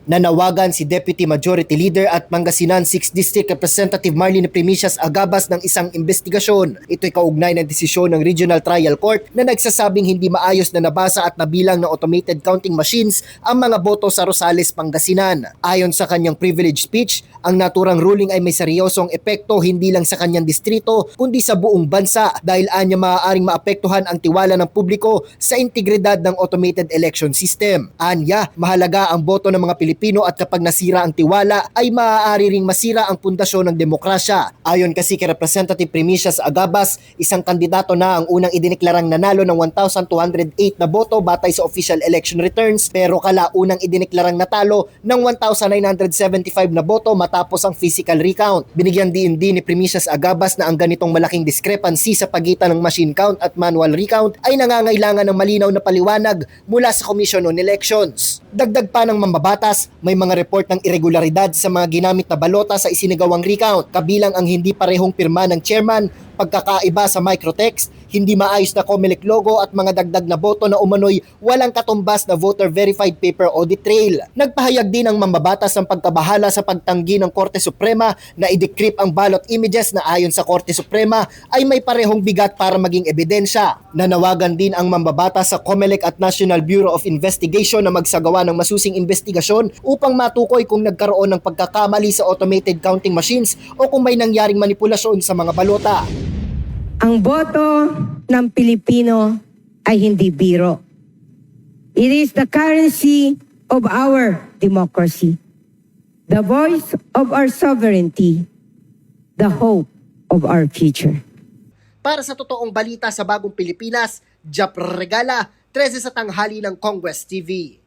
Nanawagan si Deputy Majority Leader at Pangasinan 6th District Representative Marlene Primicias Agabas ng isang investigasyon. Ito'y kaugnay ng desisyon ng Regional Trial Court na nagsasabing hindi maayos na nabasa at nabilang ng automated counting machines ang mga boto sa Rosales, Pangasinan. Ayon sa kanyang privilege speech, ang naturang ruling ay may seryosong epekto hindi lang sa kanyang distrito kundi sa buong bansa dahil anya maaaring maapektuhan ang tiwala ng publiko sa integridad ng automated election system. Anya, mahalaga ang boto ng mga Pilipino at kapag nasira ang tiwala ay maaari ring masira ang pundasyon ng demokrasya. Ayon kasi kay Representative Primicias Agabas, isang kandidato na ang unang idineklarang nanalo ng 1,208 na boto batay sa official election returns pero kalaunang idineklarang natalo ng 1,975 na boto matapos ang physical recount. Binigyan din ni Primicias Agabas na ang ganitong malaking discrepancy sa pagitan ng machine count at manual recount ay nangangailangan ng malinaw na paliwanag mula sa Commission on Elections. Dagdag pa ng mambabatas, may mga report ng irregularidad sa mga ginamit na balota sa isinagawang recount, kabilang ang hindi parehong pirma ng chairman, pagkakaiba sa microtext, hindi maayos na COMELEC logo at mga dagdag na boto na umano'y walang katumbas na voter verified paper audit trail. Nagpahayag din ang mambabatas ng pagkabahala sa pagtanggi ng Korte Suprema na i-decrypt ang ballot images na ayon sa Korte Suprema ay may parehong bigat para maging ebidensya. Nanawagan din ang mambabatas sa COMELEC at National Bureau of Investigation na magsagawa ng masusing investigasyon upang matukoy kung nagkaroon ng pagkakamali sa automated counting machines o kung may nangyaring manipulasyon sa mga balota. Ang boto ng Pilipino ay hindi biro. It is the currency of our democracy, the voice of our sovereignty, the hope of our future. Para sa totoong balita sa Bagong Pilipinas, Jap Regala, 13 sa tanghali ng Congress TV.